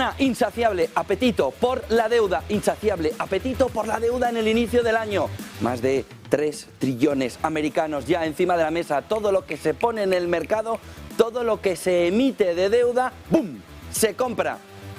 mañana, insaciable apetito por la deuda, insaciable apetito por la deuda en el inicio del año. Más de 3 trillones americanos ya encima de la mesa. Todo lo que se pone en el mercado, todo lo que se emite de deuda, ¡bum!, se compra.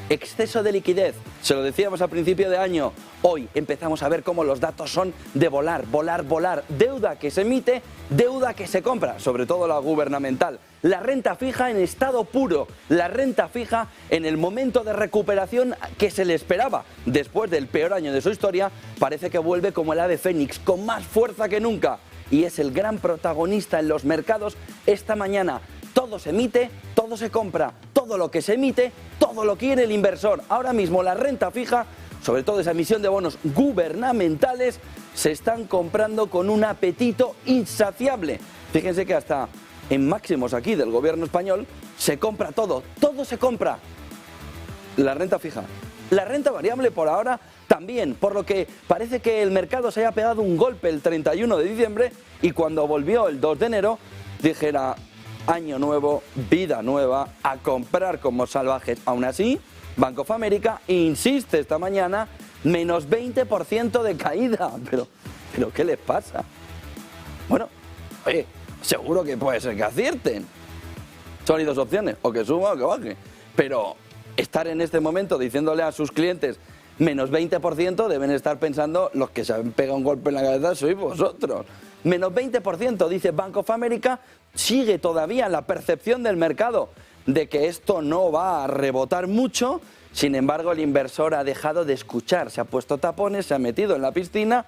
Exceso de liquidez, se lo decíamos a principio de año. Hoy empezamos a ver cómo los datos son de volar, volar, volar. Deuda que se emite, deuda que se compra, sobre todo la gubernamental. La renta fija en estado puro, la renta fija en el momento de recuperación que se le esperaba. Después del peor año de su historia, parece que vuelve como el ave fénix, con más fuerza que nunca. Y es el gran protagonista en los mercados esta mañana. Todo se emite, todo se compra, todo lo que se emite, todo lo quiere el inversor. Ahora mismo la renta fija, sobre todo esa emisión de bonos gubernamentales, se están comprando con un apetito insaciable. Fíjense que hasta en máximos aquí del gobierno español se compra todo, todo se compra. La renta fija. La renta variable por ahora también, por lo que parece que el mercado se haya pegado un golpe el 31 de diciembre y cuando volvió el 2 de enero dijera: año nuevo, vida nueva, a comprar como salvajes. Aún así, Bank of America insiste esta mañana, menos 20% de caída. Pero ¿qué les pasa? Bueno, oye, seguro que puede ser que acierten. Son hay dos opciones, o que suba o que baje. Pero estar en este momento diciéndole a sus clientes menos 20%, deben estar pensando, los que se han pegado un golpe en la cabeza sois vosotros. Menos 20%, dice Bank of America, sigue todavía la percepción del mercado de que esto no va a rebotar mucho. Sin embargo, el inversor ha dejado de escuchar, se ha puesto tapones, se ha metido en la piscina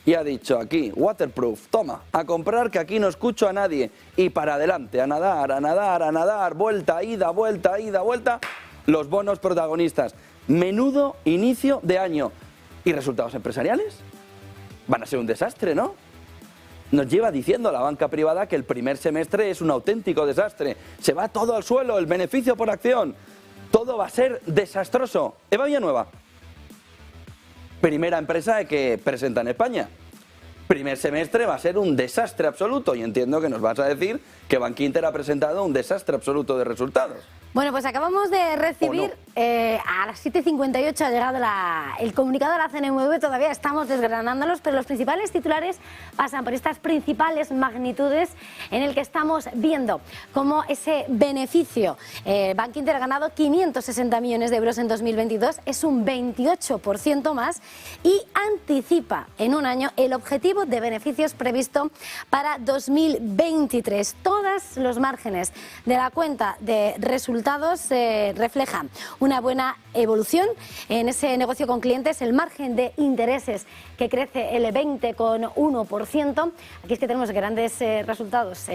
y ha dicho: aquí, waterproof, toma, a comprar, que aquí no escucho a nadie. Y para adelante, a nadar, a nadar, a nadar, vuelta, ida, vuelta, ida, vuelta. Los bonos protagonistas. Menudo inicio de año. ¿Y resultados empresariales? Van a ser un desastre, ¿no? Nos lleva diciendo la banca privada que el primer semestre es un auténtico desastre. Se va todo al suelo, el beneficio por acción. Todo va a ser desastroso. Eva Villanueva, primera empresa que presenta en España. Primer semestre va a ser un desastre absoluto y entiendo que nos vas a decir que Bankinter ha presentado un desastre absoluto de resultados. Bueno, pues acabamos de recibir, a las 7:58 ha llegado el comunicado de la CNMV, todavía estamos desgranándolos, pero los principales titulares pasan por estas principales magnitudes en el que estamos viendo cómo ese beneficio, Bankinter ha ganado 560 millones de euros en 2022, es un 28% más y anticipa en un año el objetivo de beneficios previsto para 2023. Todos los márgenes de la cuenta de resultados reflejan una buena evolución en ese negocio con clientes. El margen de intereses que crece el 20,1%. Aquí es que tenemos grandes resultados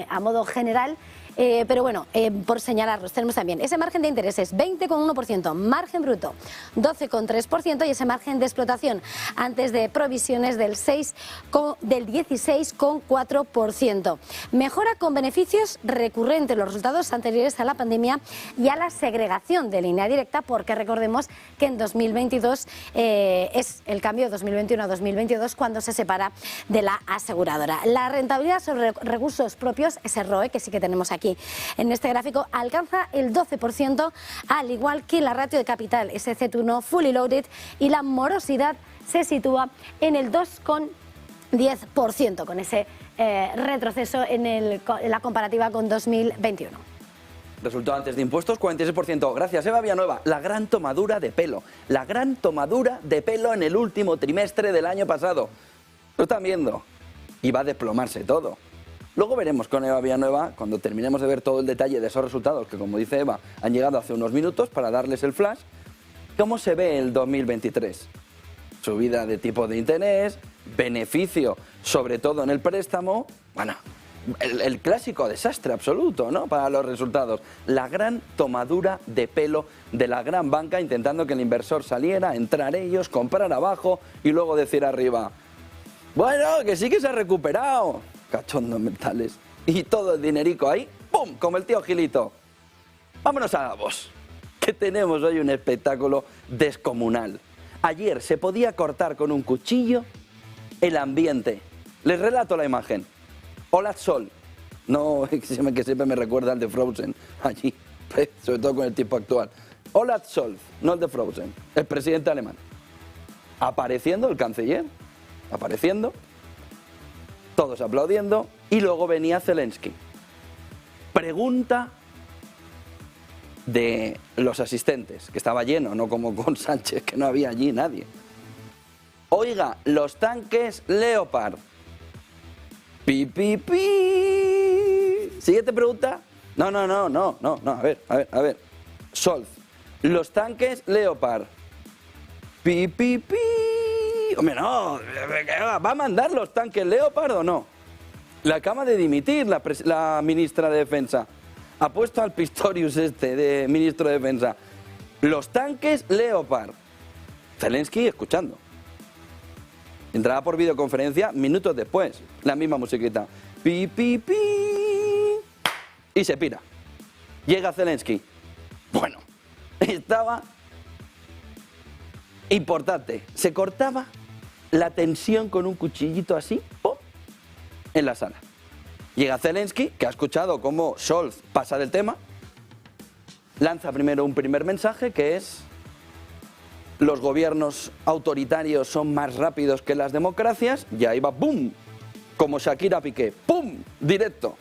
a modo general. Pero bueno, por señalarlos, tenemos también ese margen de intereses 20,1%, margen bruto 12,3% y ese margen de explotación antes de provisiones del 16,4%. Mejora con beneficios recurrentes, los resultados anteriores a la pandemia y a la segregación de línea directa, porque recordemos que en 2022 es el cambio de 2021 a 2022 cuando se separa de la aseguradora. La rentabilidad sobre recursos propios, ese ROE que sí que tenemos aquí en este gráfico, alcanza el 12%, al igual que la ratio de capital, ese CET1 fully loaded, y la morosidad se sitúa en el 2,10%, con ese retroceso en la comparativa con 2021. Resultado antes de impuestos, 46%. Gracias, Eva Villanueva. La gran tomadura de pelo. La gran tomadura de pelo en el último trimestre del año pasado. Lo están viendo. Y va a desplomarse todo. Luego veremos con Eva Villanueva, cuando terminemos de ver todo el detalle de esos resultados, que como dice Eva, han llegado hace unos minutos para darles el flash, cómo se ve el 2023. Subida de tipo de interés, beneficio, sobre todo en el préstamo. Bueno, el clásico desastre absoluto, ¿no?, para los resultados. La gran tomadura de pelo de la gran banca, intentando que el inversor saliera, entrar ellos, comprar abajo y luego decir arriba: bueno, que sí que se ha recuperado. Cachondos mentales. Y todo el dinerico ahí, ¡pum!, como el tío Gilito. Vámonos a Davos, que tenemos hoy un espectáculo descomunal. Ayer se podía cortar con un cuchillo el ambiente. Les relato la imagen. Olaf Sol, no, que siempre me recuerda al de Frozen, allí, sobre todo con el tiempo actual. Olaf Scholz, no el de Frozen, el presidente alemán. Apareciendo el canciller, apareciendo, todos aplaudiendo, y luego venía Zelensky. Pregunta de los asistentes, que estaba lleno, no como con Sánchez, que no había allí nadie. Oiga, los tanques Leopard. Pi, pi, pi. Siguiente pregunta. No, a ver. Scholz, los tanques Leopard. Pi, pi, pi. Hombre, no, ¿va a mandar los tanques Leopard o no? Le acaba de dimitir la ministra de Defensa. Ha puesto al Pistorius de ministro de Defensa. Los tanques Leopard. Zelensky escuchando. Entraba por videoconferencia minutos después. La misma musiquita. Pi, pi, pi. Y se pira. Llega Zelensky. Bueno, estaba importante. Se cortaba la tensión con un cuchillito así, ¡pum!, en la sala. Llega Zelensky, que ha escuchado cómo Scholz pasa del tema, lanza primero un primer mensaje que es: los gobiernos autoritarios son más rápidos que las democracias, y ahí va, ¡pum!, como Shakira Piqué, ¡pum!, directo.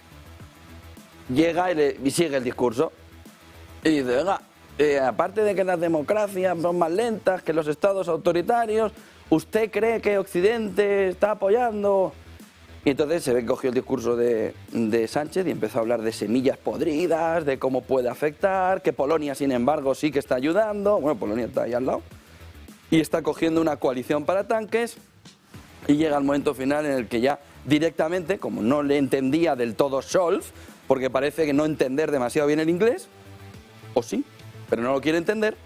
Llega y sigue el discurso y dice: venga, aparte de que las democracias son más lentas que los estados autoritarios, ¿usted cree que Occidente está apoyando? Y entonces se ve que cogió el discurso de Sánchez y empezó a hablar de semillas podridas, de cómo puede afectar, que Polonia, sin embargo, sí que está ayudando. Bueno, Polonia está ahí al lado. Y está cogiendo una coalición para tanques. Y llega el momento final en el que ya directamente, como no le entendía del todo Scholz, porque parece que no entender demasiado bien el inglés, o sí, pero no lo quiere entender,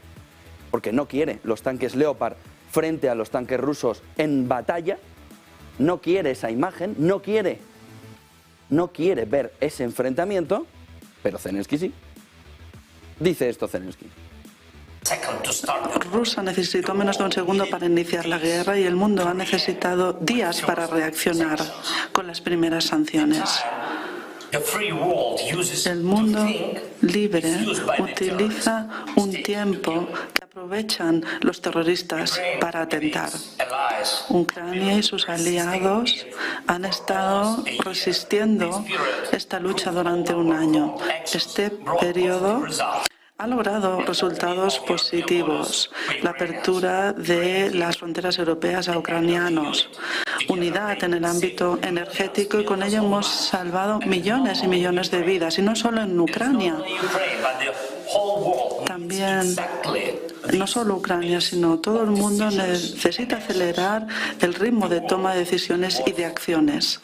porque no quiere los tanques Leopard frente a los tanques rusos en batalla, no quiere esa imagen, no quiere ver ese enfrentamiento, pero Zelensky sí. Dice esto Zelensky. Rusia necesitó menos de un segundo para iniciar la guerra y el mundo ha necesitado días para reaccionar con las primeras sanciones. El mundo libre utiliza un tiempo que aprovechan los terroristas para atentar. Ucrania y sus aliados han estado resistiendo esta lucha durante un año. Este periodo ha logrado resultados positivos. La apertura de las fronteras europeas a ucranianos, unidad en el ámbito energético, y con ello hemos salvado millones y millones de vidas, y no solo en Ucrania. También, no solo Ucrania, sino todo el mundo necesita acelerar el ritmo de toma de decisiones y de acciones.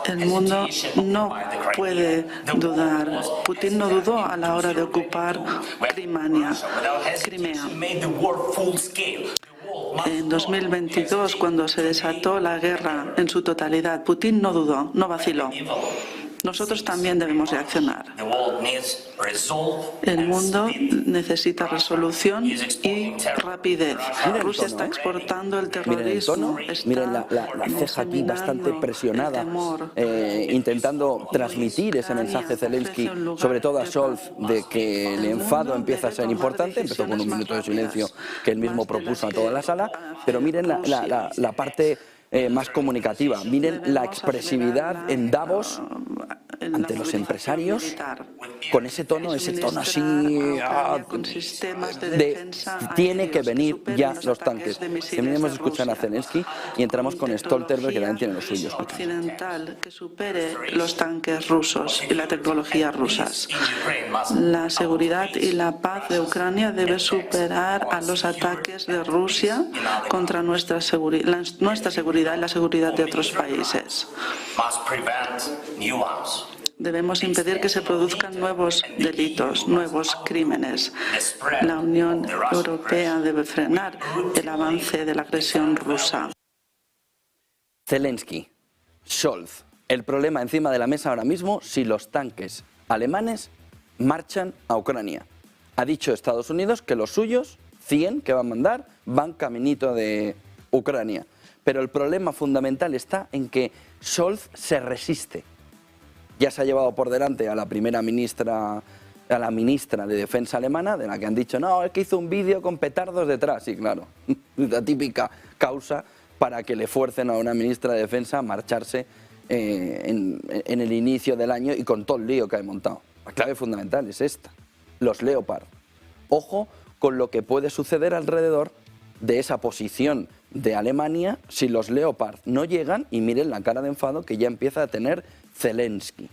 El mundo no puede dudar. Putin no dudó a la hora de ocupar Crimea. En 2022, cuando se desató la guerra en su totalidad, Putin no dudó, no vaciló. Nosotros también debemos reaccionar. El mundo necesita resolución y rapidez. Rusia está exportando el terrorismo. Miren la ceja aquí bastante presionada, intentando transmitir ese mensaje Zelensky, sobre todo a Scholz, de que el enfado empieza a ser importante. Empezó con un minuto de silencio que él mismo propuso a toda la sala, pero miren la parte más comunicativa. Miren la expresividad en Davos ante los empresarios, con ese tono así, tiene que venir ya los tanques. Terminemos de escuchar a Zelensky y entramos con Stoltenberg, que también tiene los suyos. Occidental que supere los tanques rusos y la tecnología rusas. La seguridad y la paz de Ucrania debe superar a los ataques de Rusia contra nuestra seguridad y la seguridad de otros países. Debemos impedir que se produzcan nuevos delitos, nuevos crímenes. La Unión Europea debe frenar el avance de la agresión rusa. Zelensky, Scholz, el problema encima de la mesa ahora mismo: si los tanques alemanes marchan a Ucrania. Ha dicho Estados Unidos que los suyos, 100 que van a mandar, van caminito de Ucrania. Pero el problema fundamental está en que Scholz se resiste. Ya se ha llevado por delante a la primera ministra, a la ministra de Defensa alemana, de la que han dicho, no, es que hizo un vídeo con petardos detrás. Sí, claro, la típica causa para que le fuercen a una ministra de Defensa a marcharse en el inicio del año y con todo el lío que ha montado. La clave fundamental es esta, los Leopard. Ojo con lo que puede suceder alrededor de esa posición de Alemania si los Leopard no llegan, y miren la cara de enfado que ya empieza a tener Zelensky.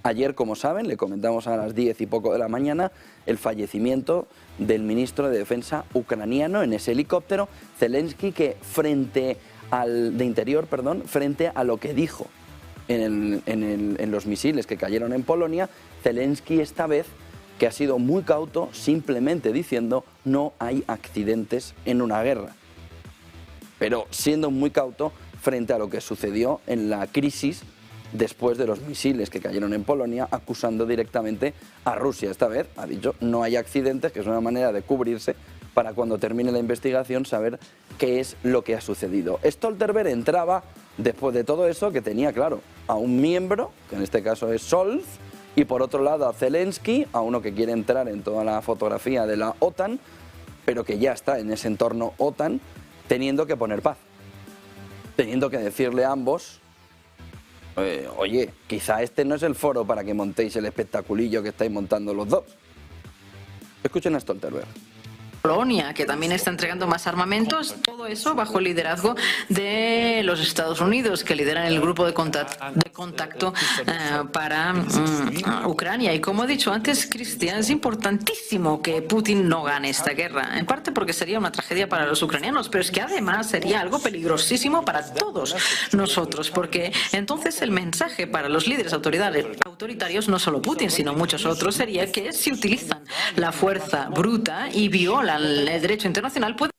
Ayer, como saben, le comentamos a las 10 y poco de la mañana el fallecimiento del ministro de Defensa ucraniano en ese helicóptero. Zelensky, que frente a lo que dijo en los misiles que cayeron en Polonia, Zelensky esta vez, que ha sido muy cauto, simplemente diciendo no hay accidentes en una guerra. Pero siendo muy cauto frente a lo que sucedió en la crisis después de los misiles que cayeron en Polonia, acusando directamente a Rusia. Esta vez ha dicho no hay accidentes, que es una manera de cubrirse para cuando termine la investigación saber qué es lo que ha sucedido. Stoltenberg entraba, después de todo eso, que tenía, claro, a un miembro, que en este caso es Scholz, y por otro lado a Zelensky, a uno que quiere entrar en toda la fotografía de la OTAN, pero que ya está en ese entorno OTAN, teniendo que poner paz, teniendo que decirle a ambos, oye, quizá este no es el foro para que montéis el espectaculillo que estáis montando los dos. Escuchen a Stoltenberg. Polonia, que también está entregando más armamentos, todo eso bajo el liderazgo de los Estados Unidos, que lideran el grupo de contacto para Ucrania. Y como he dicho antes, Cristian, es importantísimo que Putin no gane esta guerra, en parte porque sería una tragedia para los ucranianos, pero es que además sería algo peligrosísimo para todos nosotros, porque entonces el mensaje para los líderes autoritarios, no solo Putin, sino muchos otros, sería que si utilizan la fuerza bruta y violan el derecho internacional, puede...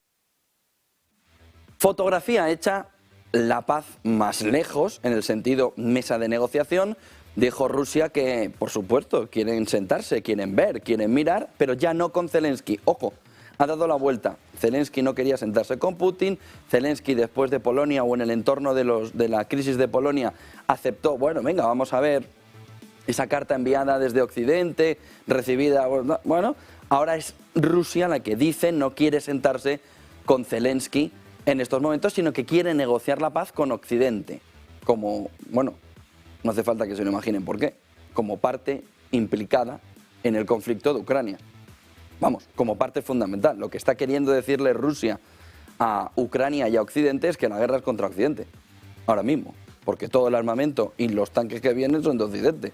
Fotografía hecha, la paz más lejos, en el sentido mesa de negociación. Dijo Rusia que, por supuesto, quieren sentarse, quieren ver, quieren mirar, pero ya no con Zelensky. Ojo, ha dado la vuelta. Zelensky no quería sentarse con Putin. Zelensky, después de Polonia o en el entorno de la crisis de Polonia, aceptó, bueno, venga, vamos a ver esa carta enviada desde Occidente, recibida, bueno, ahora es Rusia la que dice no quiere sentarse con Zelensky en estos momentos, sino que quiere negociar la paz con Occidente, como, bueno, no hace falta que se lo imaginen por qué, como parte implicada en el conflicto de Ucrania. Vamos, como parte fundamental. Lo que está queriendo decirle Rusia a Ucrania y a Occidente es que la guerra es contra Occidente, ahora mismo, porque todo el armamento y los tanques que vienen son de Occidente.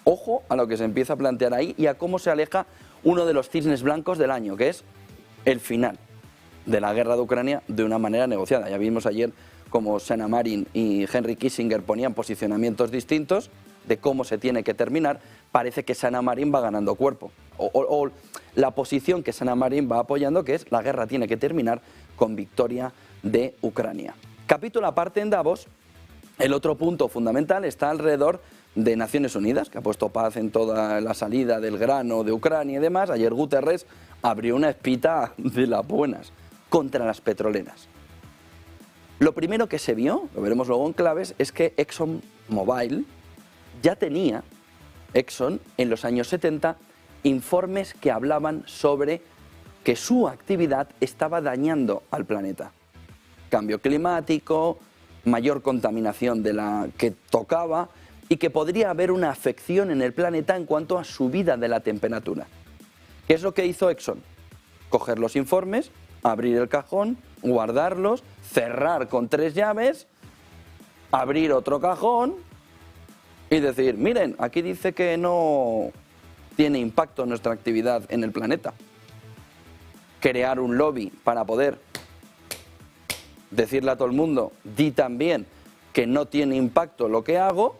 Ojo a lo que se empieza a plantear ahí y a cómo se aleja uno de los cisnes blancos del año, que es el final de la guerra de Ucrania de una manera negociada. Ya vimos ayer cómo Sanna Marin y Henry Kissinger ponían posicionamientos distintos de cómo se tiene que terminar. Parece que Sanna Marin va ganando cuerpo, o la posición que Sanna Marin va apoyando, que es la guerra tiene que terminar con victoria de Ucrania. Capítulo aparte en Davos. El otro punto fundamental está alrededor de Naciones Unidas, que ha puesto paz en toda la salida del grano de Ucrania y demás. Ayer Guterres abrió una espita de las buenas contra las petroleras. Lo primero que se vio, lo veremos luego en claves, es que ExxonMobil ya tenía, Exxon, en los años 70, informes que hablaban sobre que su actividad estaba dañando al planeta. Cambio climático, mayor contaminación de la que tocaba, y que podría haber una afección en el planeta en cuanto a subida de la temperatura. ¿Qué es lo que hizo Exxon? Coger los informes, abrir el cajón, guardarlos, cerrar con 3 llaves, abrir otro cajón y decir, miren, aquí dice que no tiene impacto nuestra actividad en el planeta. Crear un lobby para poder decirle a todo el mundo, di también que no tiene impacto lo que hago,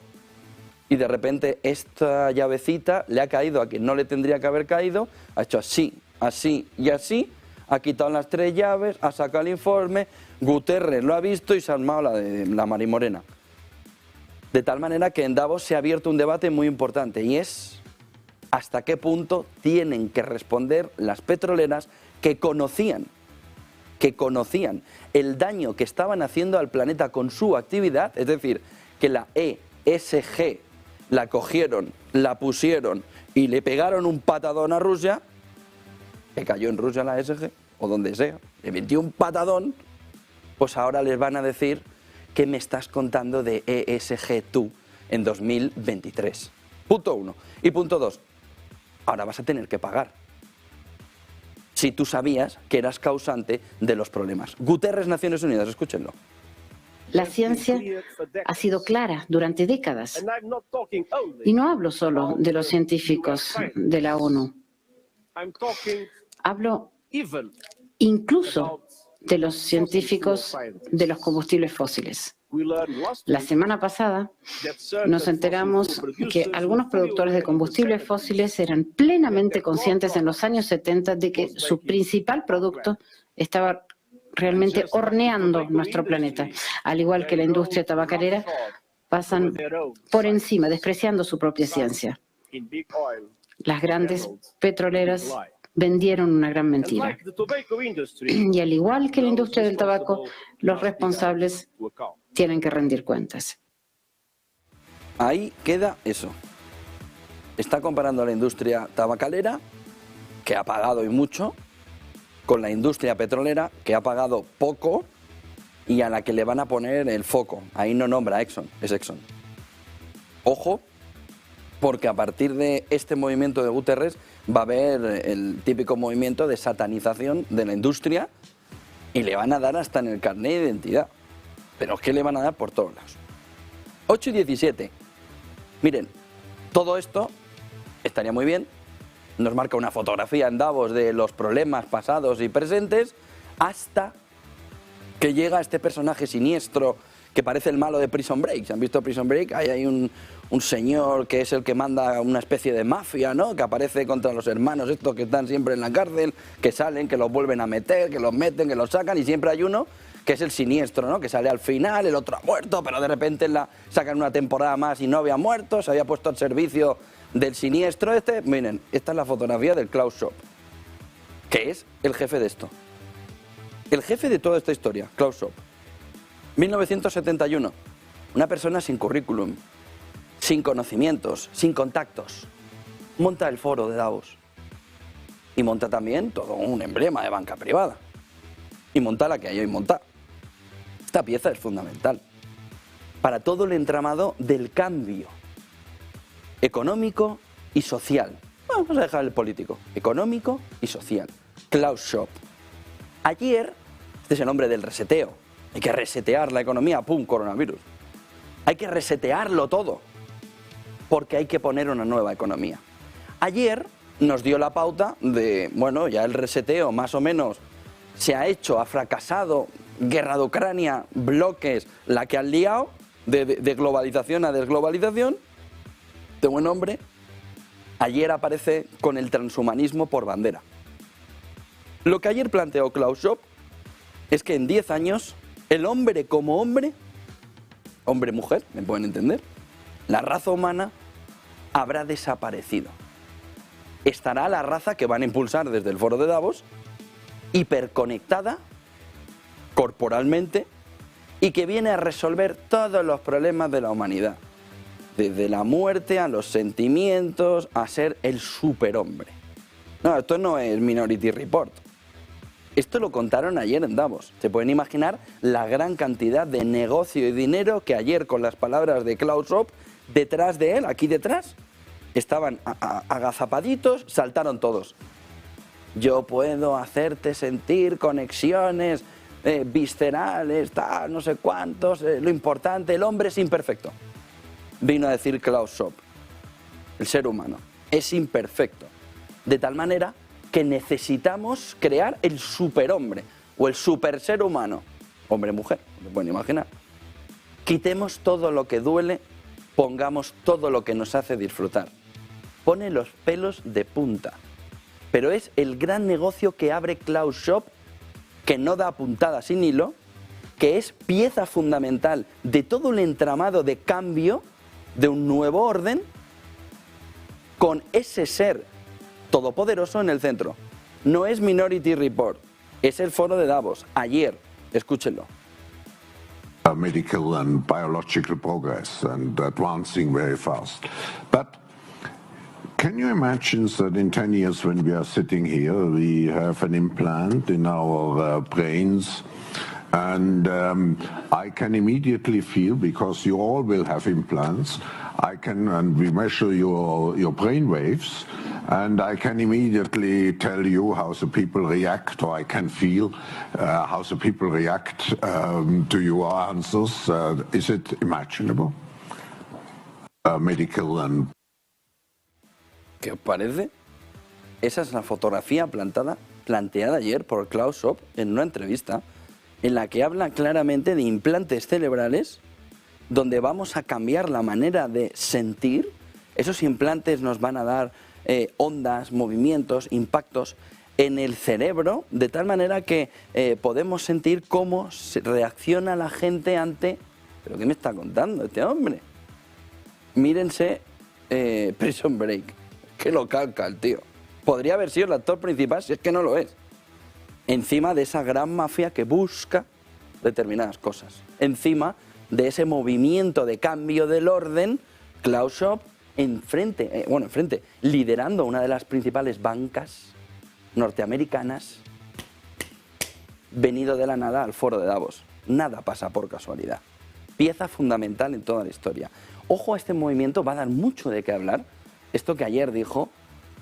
y de repente esta llavecita le ha caído a quien no le tendría que haber caído, ha hecho así, así y así, ha quitado las 3 llaves, ha sacado el informe, Guterres lo ha visto y se ha armado la marimorena. De tal manera que en Davos se ha abierto un debate muy importante, y es hasta qué punto tienen que responder las petroleras que conocían el daño que estaban haciendo al planeta con su actividad, es decir, que la ESG la cogieron, la pusieron y le pegaron un patadón a Rusia, que cayó en Rusia la ESG, o donde sea, le metió un patadón, pues ahora les van a decir ¿qué me estás contando de ESG tú en 2023? Punto 1. Y punto 2, ahora vas a tener que pagar. Si tú sabías que eras causante de los problemas. Guterres, Naciones Unidas, escúchenlo. La ciencia ha sido clara durante décadas. Y no hablo solo de los científicos de la ONU. Hablo incluso de los científicos de los combustibles fósiles. La semana pasada nos enteramos que algunos productores de combustibles fósiles eran plenamente conscientes en los años 70 de que su principal producto estaba realmente horneando nuestro planeta. Al igual que la industria tabacalera, pasan por encima, despreciando su propia ciencia. Las grandes petroleras vendieron una gran mentira. Y al igual que la industria del tabaco, los responsables tienen que rendir cuentas. Ahí queda eso. Está comparando a la industria tabacalera, que ha pagado y mucho, con la industria petrolera, que ha pagado poco y a la que le van a poner el foco. Ahí no nombra a Exxon, es Exxon. Ojo, porque a partir de este movimiento de Guterres va a haber el típico movimiento de satanización de la industria y le van a dar hasta en el carnet de identidad. Pero es que le van a dar por todos lados. 8 y 17. Miren, todo esto estaría muy bien. Nos marca una fotografía en Davos de los problemas pasados y presentes hasta que llega este personaje siniestro que parece el malo de Prison Break. ¿Se han visto Prison Break? Ahí hay un señor que es el que manda una especie de mafia, ¿no? Que aparece contra los hermanos estos que están siempre en la cárcel, que salen, que los vuelven a meter, que los meten, que los sacan, y siempre hay uno que es el siniestro, ¿no? Que sale al final, el otro ha muerto, pero de repente sacan una temporada más y no había muerto, se había puesto al servicio del siniestro este. Miren, esta es la fotografía del Klaus Schwab, que es el jefe de esto. El jefe de toda esta historia, Klaus Schwab. 1971, una persona sin currículum, sin conocimientos, sin contactos, monta el foro de Davos y monta también todo un emblema de banca privada y monta la que hay hoy montada. Esta pieza es fundamental para todo el entramado del cambio económico y social. Vamos a dejar el político, económico y social. Klaus Schwab. Ayer, este es el nombre del reseteo. Hay que resetear la economía, ¡pum!, coronavirus. Hay que resetearlo todo, porque hay que poner una nueva economía. Ayer nos dio la pauta de, bueno, ya el reseteo más o menos se ha hecho, ha fracasado, guerra de Ucrania, bloques, la que han liado, de globalización a desglobalización, de buen hombre. Ayer aparece con el transhumanismo por bandera. Lo que ayer planteó Klaus Schwab es que en 10 años el hombre como hombre, hombre-mujer, ¿me pueden entender? La raza humana habrá desaparecido. Estará la raza que van a impulsar desde el foro de Davos, hiperconectada, corporalmente, y que viene a resolver todos los problemas de la humanidad. Desde la muerte a los sentimientos, a ser el superhombre. No, esto no es Minority Report. Esto lo contaron ayer en Davos. Se pueden imaginar la gran cantidad de negocio y dinero que ayer, con las palabras de Klaus Schwab, detrás de él, aquí detrás, estaban agazapaditos, saltaron todos. Yo puedo hacerte sentir conexiones viscerales, tal, no sé cuántos, lo importante, el hombre es imperfecto. Vino a decir Klaus Schwab. El ser humano es imperfecto. De tal manera que necesitamos crear el superhombre o el super ser humano, hombre-mujer, ¿se pueden imaginar? Quitemos todo lo que duele, pongamos todo lo que nos hace disfrutar. Pone los pelos de punta. Pero es el gran negocio que abre Klaus Schwab, que no da puntada sin hilo, que es pieza fundamental de todo el entramado de cambio de un nuevo orden, con ese ser todopoderoso en el centro. No es Minority Report, es el foro de Davos. Ayer, escúchenlo. medical and biological progress and advancing very fast. But can you imagine that in 10 years when we are sitting here, we have an implant in our brains, and I can immediately feel, because you all will have implants, and we measure your brain waves, and I can immediately tell you how the people react, or I can feel how the people react to your answers. Is it imaginable? Medical and... ¿Qué os parece? Esa es la fotografía planteada ayer por Klaus Schwab en una entrevista en la que habla claramente de implantes cerebrales donde vamos a cambiar la manera de sentir. Esos implantes nos van a dar ondas, movimientos, impactos en el cerebro, de tal manera que podemos sentir cómo reacciona la gente ante... ¿Pero qué me está contando este hombre? Mírense Prison Break. Que lo calca el tío. Podría haber sido el actor principal, si es que no lo es. Encima de esa gran mafia que busca determinadas cosas. Encima de ese movimiento de cambio del orden, Klaus Schwab enfrente, liderando una de las principales bancas norteamericanas, venido de la nada al foro de Davos. Nada pasa por casualidad. Pieza fundamental en toda la historia. Ojo a este movimiento, va a dar mucho de qué hablar. Esto que ayer dijo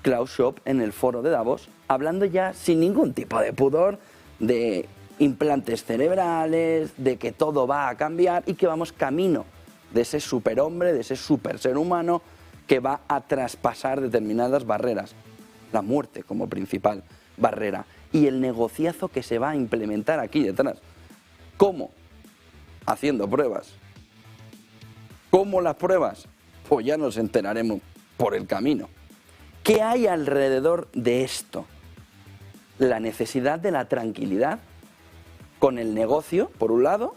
Klaus Schwab en el foro de Davos, hablando ya sin ningún tipo de pudor de implantes cerebrales, de que todo va a cambiar y que vamos camino de ese superhombre, de ese super ser humano que va a traspasar determinadas barreras. La muerte como principal barrera y el negociazo que se va a implementar aquí detrás. ¿Cómo? Haciendo pruebas. ¿Cómo las pruebas? Pues ya nos enteraremos por el camino. ¿Qué hay alrededor de esto? La necesidad de la tranquilidad con el negocio, por un lado,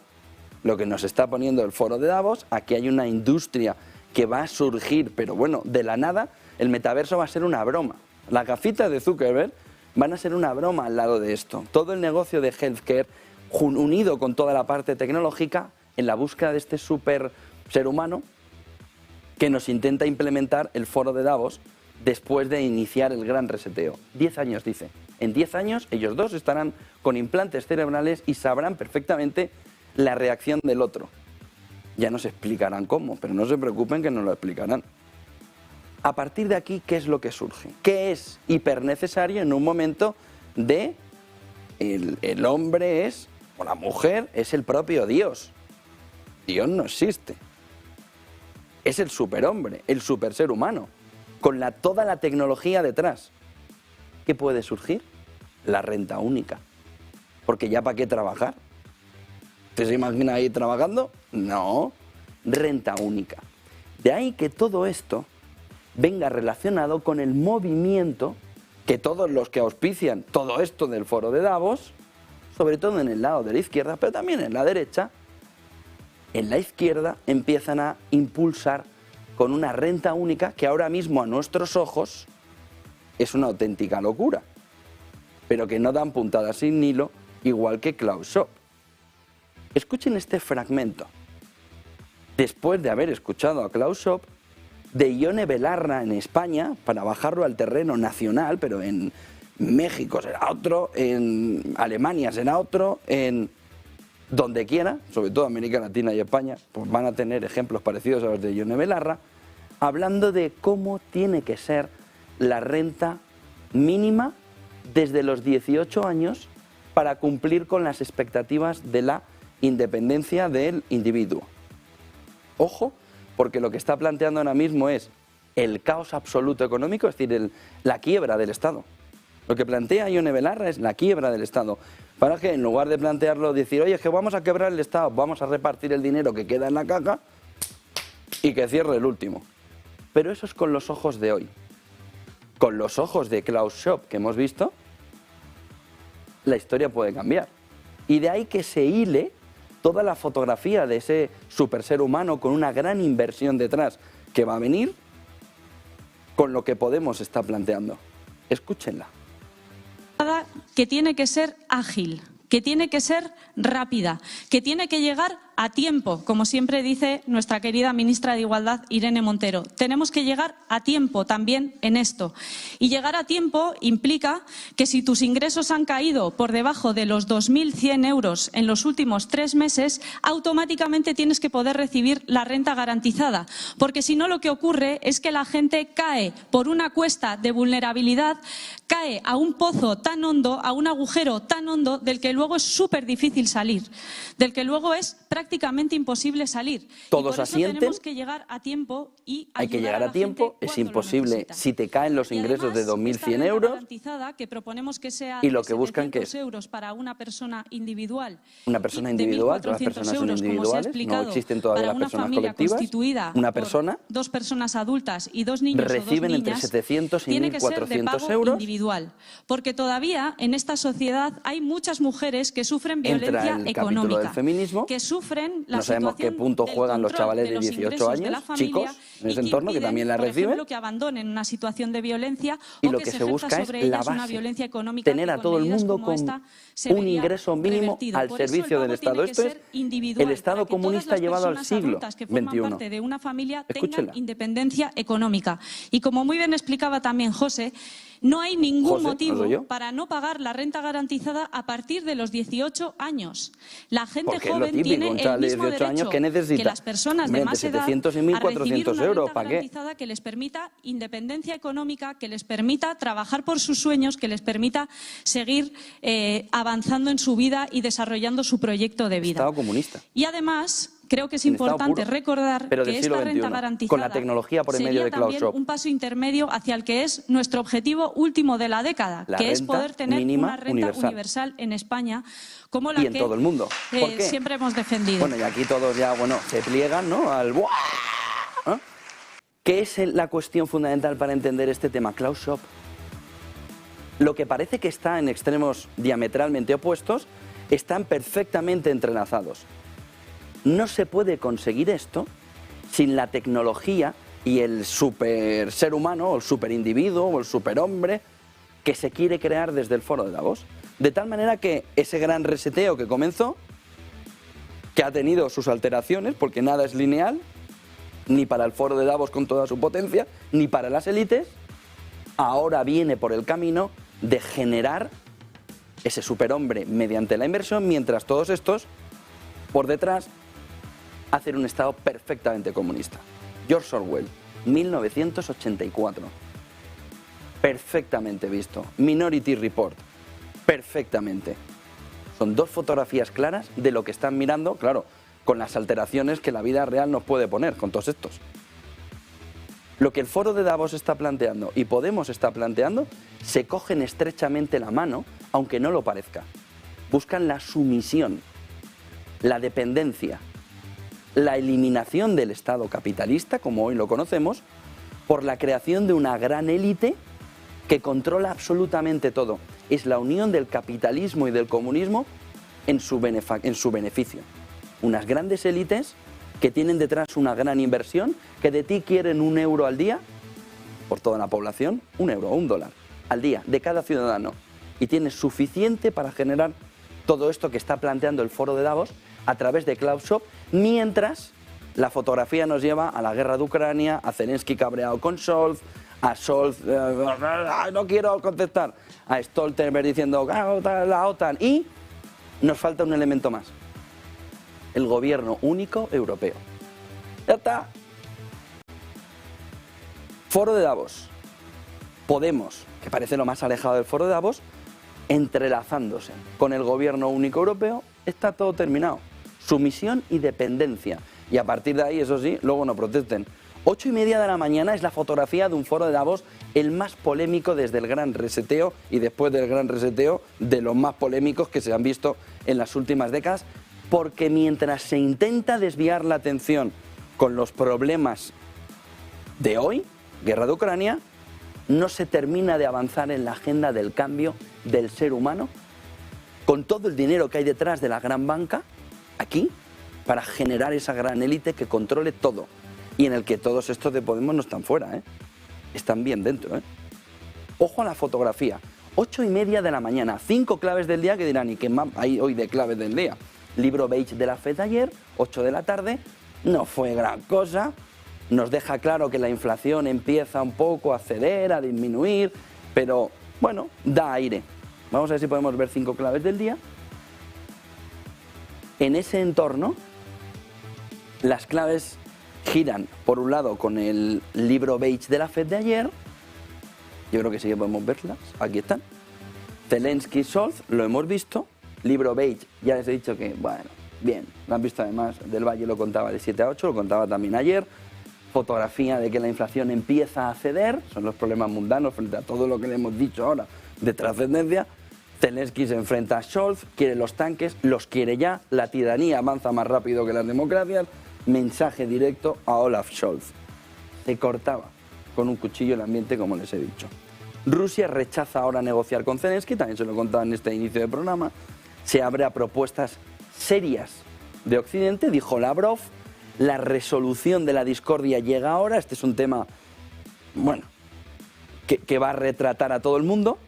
lo que nos está poniendo el foro de Davos. Aquí hay una industria que va a surgir, pero bueno, de la nada. El metaverso va a ser una broma. Las gafitas de Zuckerberg van a ser una broma al lado de esto. Todo el negocio de healthcare, unido con toda la parte tecnológica, en la búsqueda de este super ser humano que nos intenta implementar el foro de Davos después de iniciar el gran reseteo. 10 años, dice. En 10 años ellos dos estarán con implantes cerebrales y sabrán perfectamente la reacción del otro. Ya nos explicarán cómo, pero no se preocupen que nos lo explicarán. A partir de aquí, ¿qué es lo que surge? ¿Qué es hipernecesario en un momento de el hombre es, o la mujer, es el propio Dios? Dios no existe. Es el superhombre, el super ser humano, con toda la tecnología detrás. ¿Qué puede surgir? La renta única. Porque ya para qué trabajar. ¿Usted se imagina ahí trabajando? No, renta única. De ahí que todo esto venga relacionado con el movimiento que todos los que auspician todo esto del foro de Davos, sobre todo en el lado de la izquierda, pero también en la derecha, en la izquierda empiezan a impulsar con una renta única que ahora mismo a nuestros ojos es una auténtica locura, pero que no dan puntadas sin hilo, igual que Klaus Schwab. Escuchen este fragmento. Después de haber escuchado a Klaus Schwab, de Ione Belarra en España, para bajarlo al terreno nacional, pero en México será otro, en Alemania será otro, en donde quiera, sobre todo América Latina y España, pues van a tener ejemplos parecidos a los de Ione Belarra, hablando de cómo tiene que ser la renta mínima desde los 18 años para cumplir con las expectativas de la independencia del individuo. Ojo, porque lo que está planteando ahora mismo es el caos absoluto económico, es decir, la quiebra del Estado. Lo que plantea Ione Belarra es la quiebra del Estado. Para que en lugar de plantearlo, decir, oye, es que vamos a quebrar el Estado, vamos a repartir el dinero que queda en la caja y que cierre el último. Pero eso es con los ojos de hoy. Con los ojos de Klaus Schwab que hemos visto, la historia puede cambiar. Y de ahí que se hile toda la fotografía de ese super ser humano con una gran inversión detrás que va a venir con lo que Podemos está planteando. Escúchenla. Que tiene que ser ágil, que tiene que ser rápida, que tiene que llegar a tiempo, como siempre dice nuestra querida ministra de Igualdad, Irene Montero. Tenemos que llegar a tiempo también en esto. Y llegar a tiempo implica que si tus ingresos han caído por debajo de los 2.100 euros en los últimos 3 meses, automáticamente tienes que poder recibir la renta garantizada. Porque si no, lo que ocurre es que la gente cae por una cuesta de vulnerabilidad, cae a un pozo tan hondo, a un agujero tan hondo, del que luego es súper difícil salir, del que luego es prácticamente imposible salir. Todos y por eso asienten. tenemos que llegar a tiempo y Hay que ayudar llegar a tiempo, es imposible si te caen los ingresos de 2.100 euros. Que proponemos que sea y lo que buscan que es euros para una persona individual. Una persona individual, todas las personas son individuales, no existen todavía las personas colectivas. Una persona, 2 personas adultas y 2 niños reciben o 2 entre niñas, 700 y tiene que ser de 1.400 pago euros. individual, porque todavía en esta sociedad hay muchas mujeres que sufren Entra violencia el capítulo del económica, feminismo. que sufren la No sabemos qué punto juegan los chavales de 18 años, chicos, en ese entorno, que también la reciben. Por ejemplo, que abandonen una situación de violencia Y o lo que que se se ejerza busca sobre es la ellas una base, violencia económica, tener que a todo el medidas mundo como con esta se un vería ingreso mínimo revertido. al Por eso servicio el del pago Estado. tiene que Esto es ser individual, el Estado para que todas comunista las llevado al personas siglo adultas que forman XXI. parte de una familia Escúchela. tengan independencia económica. Y como muy bien explicaba también José, no hay ningún José, motivo ¿hablo yo? para no pagar la renta garantizada a partir de los 18 años. La gente Porque es lo joven típico, tiene un el chaval de mismo 18 años derecho que necesita. las personas Hombre, de entre más edad 700 y a recibir 1.400 una euros, renta ¿para qué? garantizada que les permita independencia económica, que les permita trabajar por sus sueños, que les permita seguir avanzando en su vida y desarrollando su proyecto de vida. Estado comunista. Y además, creo que es En estado importante puro, recordar pero que del esta siglo renta XXI, garantizada con la tecnología por el medio sería de Cloud también Shop. un paso intermedio hacia el que es nuestro objetivo último de la década, La que es renta poder tener mínima una renta universal. universal en España, como la Y en que todo el mundo. ¿Por qué? siempre hemos defendido. Bueno, y aquí todos ya, bueno, se pliegan, ¿no? Al ¡buah! ¿Ah? ¿Qué es la cuestión fundamental para entender este tema? Cloud Shop. Lo que parece que está en extremos diametralmente opuestos, están perfectamente entrelazados. No se puede conseguir esto sin la tecnología y el super ser humano, o el superindividuo, o el superhombre que se quiere crear desde el Foro de Davos. De tal manera que ese gran reseteo que comenzó, que ha tenido sus alteraciones, porque nada es lineal, ni para el Foro de Davos con toda su potencia, ni para las élites, ahora viene por el camino de generar ese superhombre mediante la inversión, mientras todos estos, por detrás, hacen un Estado perfectamente comunista. George Orwell, 1984. Perfectamente visto. Minority Report, perfectamente. Son 2 fotografías claras de lo que están mirando, claro, con las alteraciones que la vida real nos puede poner, con todos estos. Lo que el Foro de Davos está planteando y Podemos está planteando, se cogen estrechamente la mano, aunque no lo parezca. Buscan la sumisión, la dependencia, la eliminación del Estado capitalista, como hoy lo conocemos, por la creación de una gran élite que controla absolutamente todo. Es la unión del capitalismo y del comunismo en su beneficio. Unas grandes élites que tienen detrás una gran inversión, que de ti quieren 1 euro al día, por toda la población, 1 euro o $1 al día, de cada ciudadano. Y tienes suficiente para generar todo esto que está planteando el Foro de Davos a través de Cloud Shop, mientras la fotografía nos lleva a la guerra de Ucrania, a Zelensky cabreado con Scholz, a Scholz, no quiero contestar, a Stoltenberg diciendo la OTAN, y nos falta un elemento más, el gobierno único europeo. Ya está. Foro de Davos, Podemos, que parece lo más alejado del Foro de Davos, entrelazándose con el gobierno único europeo, está todo terminado. Sumisión y dependencia. Y a partir de ahí, eso sí, luego no protesten. 8:30 de la mañana es la fotografía de un Foro de Davos, el más polémico desde el Gran Reseteo, y después del Gran Reseteo, de los más polémicos que se han visto en las últimas décadas, porque mientras se intenta desviar la atención con los problemas de hoy, guerra de Ucrania, no se termina de avanzar en la agenda del cambio del ser humano, con todo el dinero que hay detrás de la gran banca, aquí, para generar esa gran élite que controle todo, y en el que todos estos de Podemos no están fuera, ¿eh? Están bien dentro, ¿eh? Ojo a la fotografía, 8:30 de la mañana, 5 claves del día que dirán, ¿y qué más hay hoy de claves del día? libro beige de la FED de ayer, 8 de la tarde, no fue gran cosa, nos deja claro que la inflación empieza un poco a ceder, a disminuir, pero bueno, da aire. Vamos a ver si podemos ver 5 claves del día. En ese entorno, las claves giran, por un lado, con el libro beige de la FED de ayer. Yo creo que sí que podemos verlas. Aquí están. Zelensky, Scholz, lo hemos visto. Libro beige, ya les he dicho que, bueno, bien. Lo han visto además, Del Valle lo contaba de 7 a 8, lo contaba también ayer. Fotografía de que la inflación empieza a ceder. Son los problemas mundanos frente a todo lo que le hemos dicho ahora de trascendencia. Zelensky se enfrenta a Scholz, quiere los tanques, los quiere ya. La tiranía avanza más rápido que las democracias. Mensaje directo a Olaf Scholz. Se cortaba con un cuchillo el ambiente, como les he dicho. Rusia rechaza ahora negociar con Zelensky, también se lo he contado en este inicio del programa. Se abre a propuestas serias de Occidente, dijo Lavrov. La resolución de la discordia llega ahora. Este es un tema, bueno, que va a retratar a todo el mundo.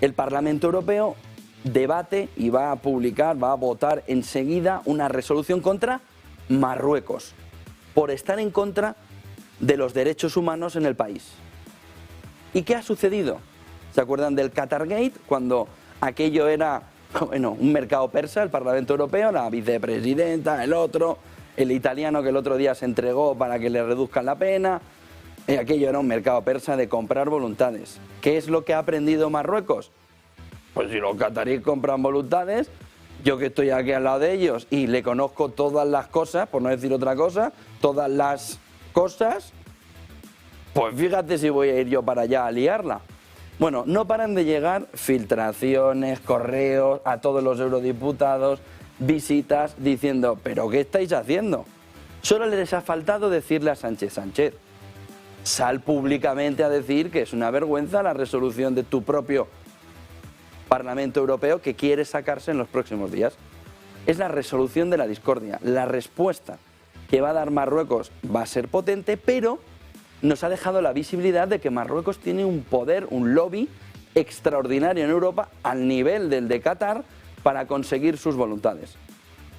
El Parlamento Europeo debate y va a publicar, va a votar enseguida una resolución contra Marruecos por estar en contra de los derechos humanos en el país. ¿Y qué ha sucedido? ¿Se acuerdan del Qatargate? Cuando aquello era, bueno, un mercado persa, el Parlamento Europeo, la vicepresidenta, el otro, el italiano que el otro día se entregó para que le reduzcan la pena. Aquello era un mercado persa de comprar voluntades. ¿Qué es lo que ha aprendido Marruecos? Pues si los cataríes compran voluntades, yo que estoy aquí al lado de ellos y le conozco todas las cosas, por no decir otra cosa, todas las cosas, pues fíjate si voy a ir yo para allá a liarla. Bueno, no paran de llegar filtraciones, correos a todos los eurodiputados, visitas diciendo, ¿pero qué estáis haciendo? Solo les ha faltado decirle a Sánchez, Sánchez, sal públicamente a decir que es una vergüenza la resolución de tu propio Parlamento Europeo que quiere sacarse en los próximos días. Es la resolución de la discordia. La respuesta que va a dar Marruecos va a ser potente, pero nos ha dejado la visibilidad de que Marruecos tiene un poder, un lobby extraordinario en Europa al nivel del de Qatar para conseguir sus voluntades.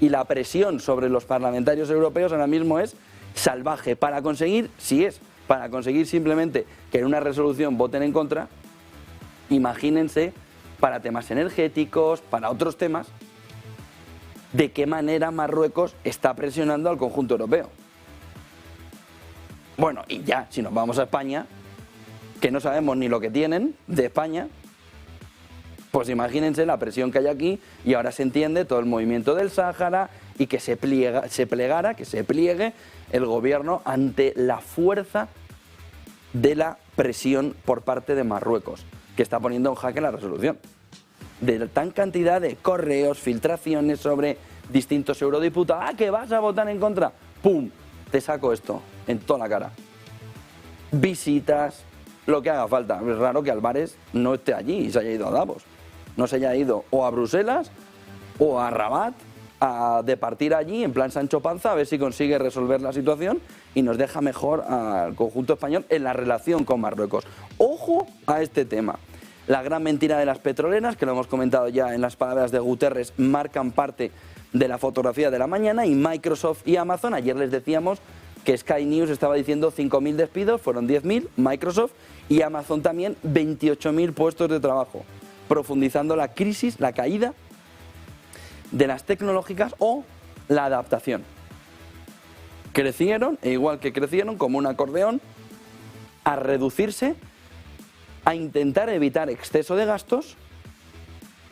Y la presión sobre los parlamentarios europeos ahora mismo es salvaje para conseguir, si es para conseguir simplemente que en una resolución voten en contra, imagínense para temas energéticos, para otros temas, de qué manera Marruecos está presionando al conjunto europeo. Bueno, y ya, si nos vamos a España, que no sabemos ni lo que tienen de España, pues imagínense la presión que hay aquí y ahora se entiende todo el movimiento del Sáhara y que se pliegue el gobierno ante la fuerza de la presión por parte de Marruecos, que está poniendo en jaque la resolución. De tan cantidad de correos, filtraciones sobre distintos eurodiputados, ¡ah, que vas a votar en contra! ¡Pum! Te saco esto en toda la cara. Visitas, lo que haga falta. Es raro que Álvarez no esté allí y se haya ido a Davos. No se haya ido o a Bruselas o a Rabat a departir allí en plan Sancho Panza a ver si consigue resolver la situación y nos deja mejor al conjunto español en la relación con Marruecos. ¡Ojo a este tema! La gran mentira de las petroleras, que lo hemos comentado ya en las palabras de Guterres, marcan parte de la fotografía de la mañana, y Microsoft y Amazon, ayer les decíamos que Sky News estaba diciendo 5.000 despidos, fueron 10.000, Microsoft, y Amazon también 28.000 puestos de trabajo, profundizando la crisis, la caída de las tecnológicas o la adaptación. Crecieron, e igual que crecieron como un acordeón, a reducirse, a intentar evitar exceso de gastos,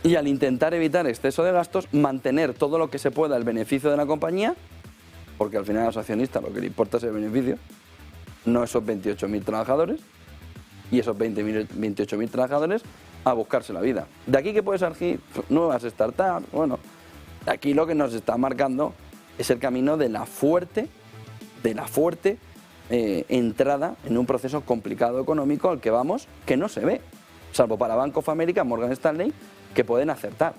y al intentar evitar exceso de gastos, mantener todo lo que se pueda el beneficio de la compañía, porque al final a los accionistas lo que le importa es el beneficio, no esos 28.000 trabajadores, y esos 28.000 trabajadores a buscarse la vida. De aquí que puede surgir nuevas startups. Bueno, aquí lo que nos está marcando es el camino de la fuerte entrada en un proceso complicado económico al que vamos, que no se ve, salvo para Bank of America, Morgan Stanley, que pueden acertar.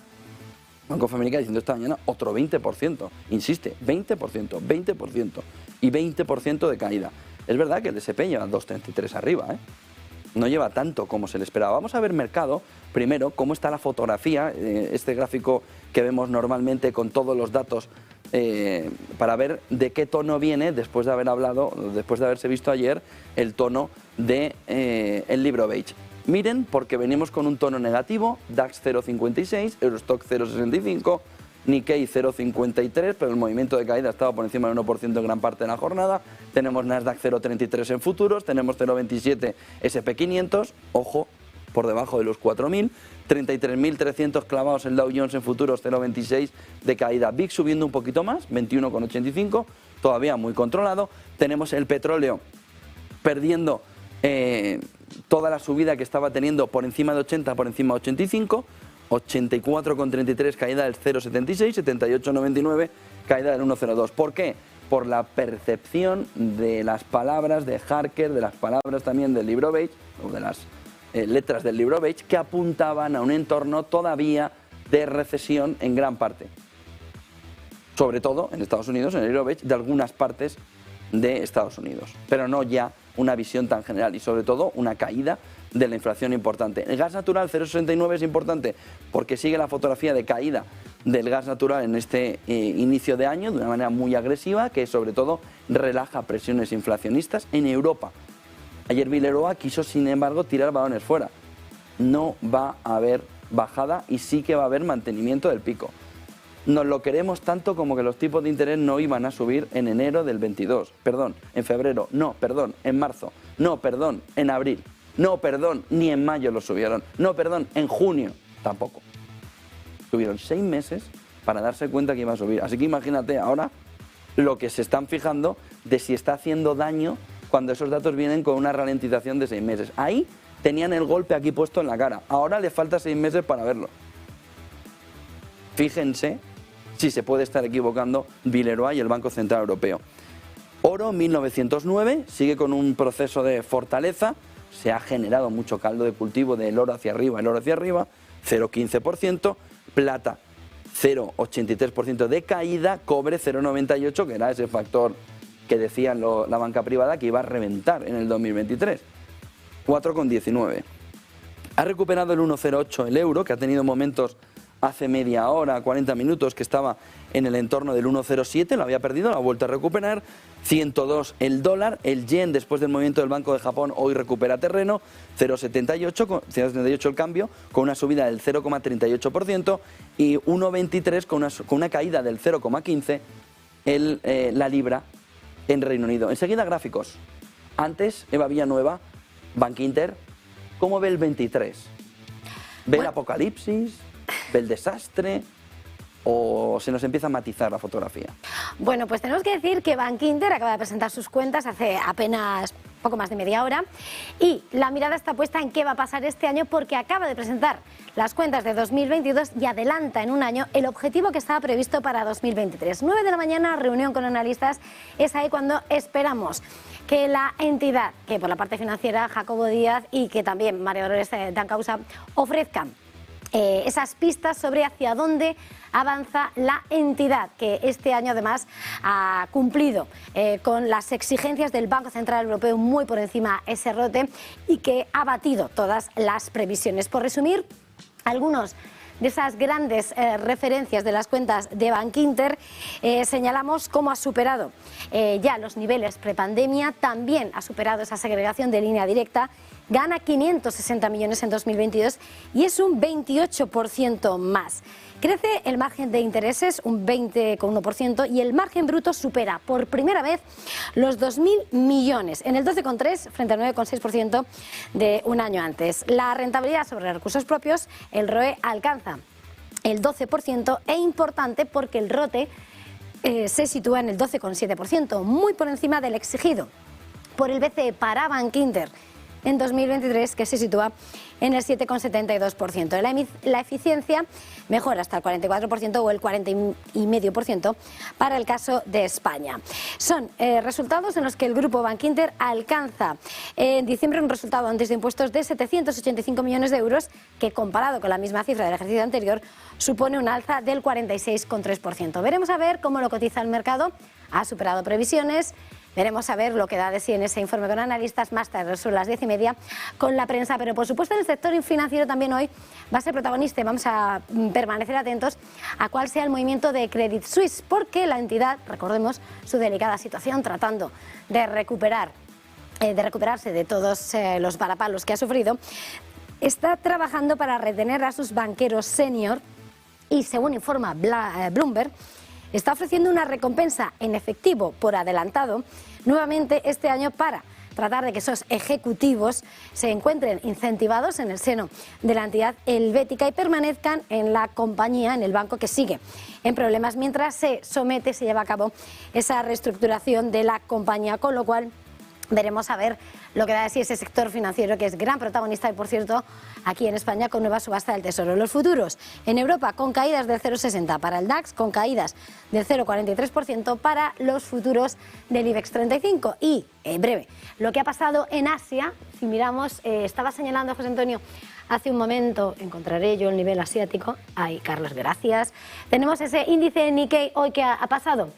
Bank of America diciendo esta mañana otro 20%, insiste, 20% y 20% de caída. Es verdad que el S&P lleva 2,33 arriba, no lleva tanto como se le esperaba. Vamos a ver mercado, primero, cómo está la fotografía, este gráfico que vemos normalmente con todos los datos para ver de qué tono viene, después de haber hablado, después de haberse visto ayer, el tono del libro beige. Miren, porque venimos con un tono negativo, DAX 0,56, Eurostock 0,65, Nikkei 0,53, pero el movimiento de caída estaba por encima del 1% en gran parte de la jornada. Tenemos Nasdaq 0,33 en futuros, tenemos 0,27 SP500, ojo, por debajo de los 4.000, 33.300 clavados en Dow Jones en futuros, 0,26 de caída. VIX subiendo un poquito más, 21,85, todavía muy controlado. Tenemos el petróleo perdiendo toda la subida que estaba teniendo por encima de 80, por encima de 85, 84,33 caída del 0,76, 78,99 caída del 1,02. ¿Por qué? Por la percepción de las palabras de Harker, de las palabras también del libro beige, o de las letras del libro beige, que apuntaban a un entorno todavía de recesión en gran parte. Sobre todo en Estados Unidos, en el libro beige, de algunas partes de Estados Unidos, pero no ya una visión tan general y sobre todo una caída de la inflación importante. El gas natural 0,69 es importante porque sigue la fotografía de caída del gas natural en este inicio de año de una manera muy agresiva que sobre todo relaja presiones inflacionistas en Europa. Ayer Villeroy quiso sin embargo tirar balones fuera. No va a haber bajada y sí que va a haber mantenimiento del pico. Nos lo queremos tanto como que los tipos de interés no iban a subir en enero del 22, perdón, en febrero, no, perdón, en marzo, no, perdón, en abril, no, perdón, ni en mayo lo subieron, no, perdón, en junio tampoco. Tuvieron 6 meses para darse cuenta que iba a subir. Así que imagínate ahora lo que se están fijando de si está haciendo daño cuando esos datos vienen con una ralentización de 6 meses. Ahí tenían el golpe aquí puesto en la cara, ahora le falta 6 meses para verlo. Fíjense si se puede estar equivocando Villeroy y el Banco Central Europeo. Oro 1909 sigue con un proceso de fortaleza, se ha generado mucho caldo de cultivo del oro hacia arriba, 0,15%, plata 0,83% de caída, cobre 0,98%, que era ese factor que decían la banca privada que iba a reventar en el 2023, 4,19%. Ha recuperado el 1,08 el euro, que ha tenido momentos hace media hora, 40 minutos, que estaba en el entorno del 1,07, lo había perdido, lo ha vuelto a recuperar. 102 el dólar, el yen después del movimiento del Banco de Japón hoy recupera terreno, 0,78 el cambio, con una subida del 0,38% y 1,23 con una caída del 0,15 la libra en Reino Unido. Enseguida gráficos. Antes, Eva Villanueva, Bankinter, ¿cómo ve el 23? ¿Ve el apocalipsis? ¿Ve el desastre? ¿O se nos empieza a matizar la fotografía? Bueno, pues tenemos que decir que Bankinter acaba de presentar sus cuentas hace apenas poco más de media hora y la mirada está puesta en qué va a pasar este año porque acaba de presentar las cuentas de 2022 y adelanta en un año el objetivo que estaba previsto para 2023. 9 de la mañana, reunión con analistas, es ahí cuando esperamos que la entidad, que por la parte financiera Jacobo Díaz y que también María Dolores Dancausa ofrezcan esas pistas sobre hacia dónde avanza la entidad, que este año además ha cumplido con las exigencias del Banco Central Europeo muy por encima ese ROTE y que ha batido todas las previsiones. Por resumir, algunos de esas grandes referencias de las cuentas de Bankinter, señalamos cómo ha superado ya los niveles prepandemia, también ha superado esa segregación de línea directa, gana 560 millones en 2022 y es un 28% más. Crece el margen de intereses un 20,1% y el margen bruto supera por primera vez los 2.000 millones, en el 12,3% frente al 9,6% de un año antes. La rentabilidad sobre recursos propios, el ROE, alcanza el 12% e importante porque el ROTE se sitúa en el 12,7%, muy por encima del exigido por el BCE para Bankinter en 2023, que se sitúa en el 7,72%. La eficiencia mejora hasta el 44% o el 40,5% para el caso de España. Son resultados en los que el grupo Bankinter alcanza en diciembre un resultado antes de impuestos de 785 millones de euros, que comparado con la misma cifra del ejercicio anterior supone un alza del 46,3%. Veremos a ver cómo lo cotiza el mercado. Ha superado previsiones, Veremos a ver lo que da de sí en ese informe con analistas más tarde, sobre las 10:30, con la prensa. Pero por supuesto en el sector financiero también hoy va a ser protagonista y vamos a permanecer atentos a cuál sea el movimiento de Credit Suisse, porque la entidad, recordemos su delicada situación, tratando de recuperarse de todos los varapalos que ha sufrido, está trabajando para retener a sus banqueros senior y, según informa Bloomberg, está ofreciendo una recompensa en efectivo por adelantado nuevamente este año para tratar de que esos ejecutivos se encuentren incentivados en el seno de la entidad helvética y permanezcan en la compañía, en el banco que sigue en problemas, mientras se lleva a cabo esa reestructuración de la compañía, con lo cual veremos a ver lo que da de sí ese sector financiero, que es gran protagonista y, por cierto, aquí en España con nueva subasta del Tesoro. Los futuros en Europa con caídas del 0,60 para el DAX, con caídas del 0,43% para los futuros del IBEX 35. Y, en breve, lo que ha pasado en Asia, si miramos, estaba señalando José Antonio hace un momento, encontraré yo el nivel asiático. Ay, Carlos, gracias. Tenemos ese índice Nikkei hoy que ha pasado.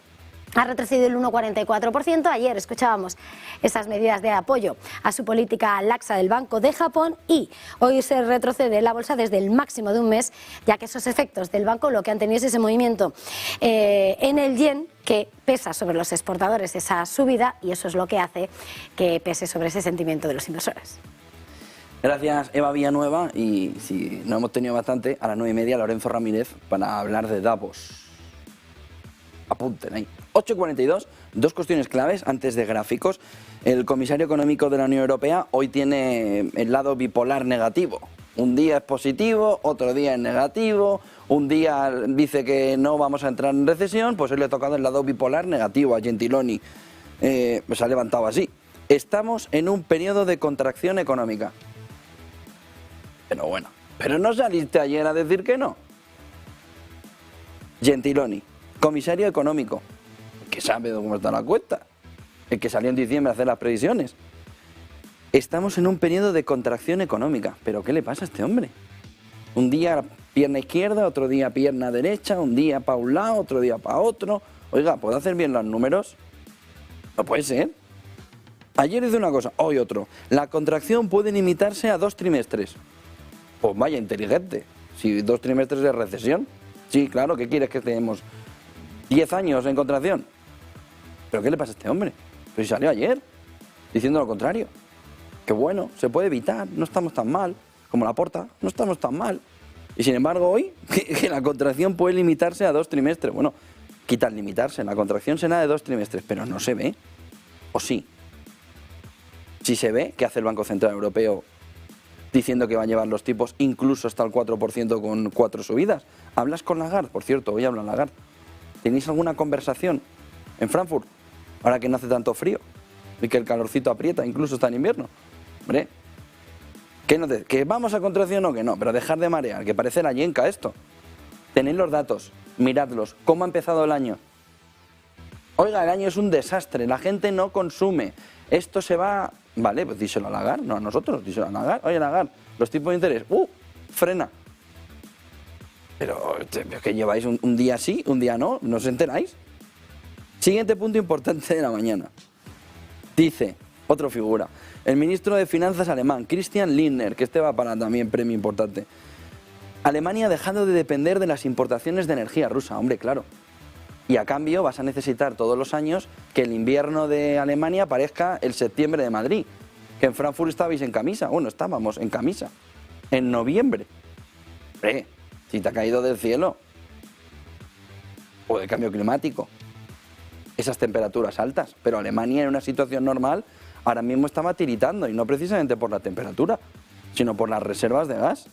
Ha retrocedido el 1,44%. Ayer escuchábamos esas medidas de apoyo a su política laxa del Banco de Japón y hoy se retrocede la bolsa desde el máximo de un mes, ya que esos efectos del banco lo que han tenido es ese movimiento en el yen, que pesa sobre los exportadores esa subida, y eso es lo que hace que pese sobre ese sentimiento de los inversores. Gracias, Eva Villanueva, y si no hemos tenido bastante, a las 9:30 Lorenzo Ramírez para hablar de Davos. Apunten ahí. 8:42, dos cuestiones claves antes de gráficos. El comisario económico de la Unión Europea hoy tiene el lado bipolar negativo. Un día es positivo, otro día es negativo, un día dice que no vamos a entrar en recesión, pues hoy le ha tocado el lado bipolar negativo a Gentiloni. Pues ha levantado así. Estamos en un periodo de contracción económica. Pero bueno, ¿pero no saliste ayer a decir que no? Gentiloni, comisario económico, que sabe cómo está la cuenta, el que salió en diciembre a hacer las previsiones. Estamos en un periodo de contracción económica. ¿Pero qué le pasa a este hombre? Un día pierna izquierda, otro día pierna derecha, un día para un lado, otro día para otro. Oiga, ¿puedo hacer bien los números? No puede ser. Ayer hice una cosa, hoy otro. La contracción puede limitarse a 2 trimestres. Pues vaya inteligente. Si 2 trimestres de recesión. Sí, claro, ¿qué quieres que estemos? 10 años en contracción. ¿Pero qué le pasa a este hombre? Pero si salió ayer diciendo lo contrario. Que bueno, se puede evitar, no estamos tan mal. Como Laporta, no estamos tan mal. Y sin embargo hoy, que la contracción puede limitarse a 2 trimestres. Bueno, quita el limitarse, la contracción será de 2 trimestres, pero no se ve. ¿O sí? Si se ve, ¿qué hace el Banco Central Europeo diciendo que va a llevar los tipos incluso hasta el 4% con 4 subidas? ¿Hablas con Lagarde? Por cierto, hoy habla Lagarde. ¿Tenéis alguna conversación en Frankfurt? Ahora que no hace tanto frío y que el calorcito aprieta, incluso está en invierno. Hombre, ¿que vamos a contracción o que no? Pero dejar de marear, que parece la yenca esto. Tenéis los datos, miradlos. ¿Cómo ha empezado el año? Oiga, el año es un desastre, la gente no consume. Esto se va... Vale, pues díselo a Lagarde, no a nosotros, díselo a Lagarde. Oye, Lagarde, los tipos de interés, frena. Pero que lleváis un día sí, un día no, ¿no os enteráis? Siguiente punto importante de la mañana. Dice, otra figura, el ministro de Finanzas alemán, Christian Lindner, que este va para también premio importante. Alemania ha dejado de depender de las importaciones de energía rusa, hombre, claro. Y a cambio vas a necesitar todos los años que el invierno de Alemania parezca el septiembre de Madrid. Que en Frankfurt estabais en camisa, bueno, estábamos en camisa, en noviembre. Hombre, si te ha caído del cielo, o del cambio climático, esas temperaturas altas. Pero Alemania en una situación normal ahora mismo estaba tiritando, y no precisamente por la temperatura, sino por las reservas de gas.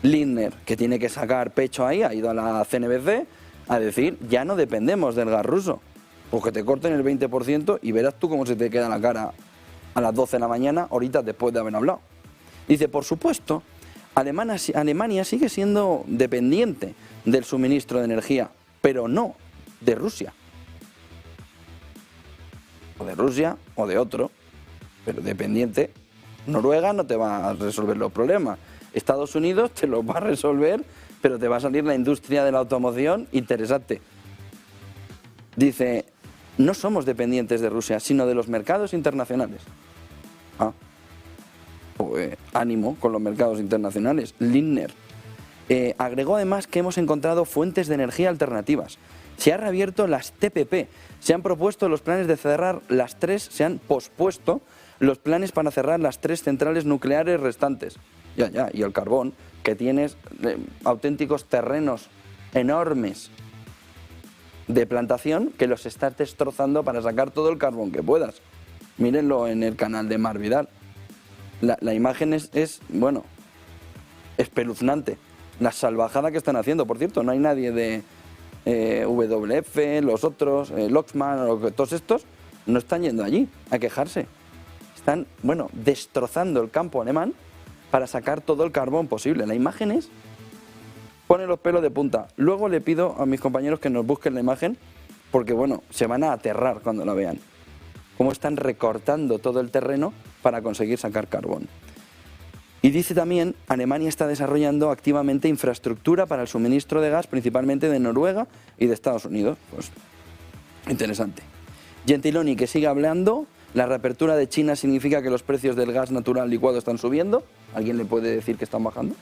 Lindner, que tiene que sacar pecho ahí, ha ido a la CNBC a decir, ya no dependemos del gas ruso, pues que te corten el 20% y verás tú cómo se te queda la cara a las 12 de la mañana, ahorita después de haber hablado. Dice, por supuesto, Alemania sigue siendo dependiente del suministro de energía, pero no de Rusia. O de Rusia o de otro, pero dependiente. Noruega no te va a resolver los problemas. Estados Unidos te los va a resolver, pero te va a salir la industria de la automoción interesante. Dice, no somos dependientes de Rusia, sino de los mercados internacionales. Pues, ánimo con los mercados internacionales. Lindner agregó además que hemos encontrado fuentes de energía alternativas. Se han reabierto las TPP, se han propuesto los planes de cerrar las 3, se han pospuesto los planes para cerrar las 3 centrales nucleares restantes. Y el carbón, que tienes auténticos terrenos enormes de plantación que los estás destrozando para sacar todo el carbón que puedas. Mírenlo en el canal de Mar Vidal. La imagen es, bueno, espeluznante. La salvajada que están haciendo. Por cierto, no hay nadie de WWF, los otros, Loxman, todos estos, no están yendo allí a quejarse. Están, bueno, destrozando el campo alemán para sacar todo el carbón posible. La imagen es, pone los pelos de punta. Luego le pido a mis compañeros que nos busquen la imagen, porque, bueno, se van a aterrar cuando la vean. Cómo están recortando todo el terreno para conseguir sacar carbón. Y dice también, Alemania está desarrollando activamente infraestructura para el suministro de gas, principalmente de Noruega y de Estados Unidos. Pues, interesante. Gentiloni, que sigue hablando, la reapertura de China significa que los precios del gas natural licuado están subiendo. ¿Alguien le puede decir que están bajando?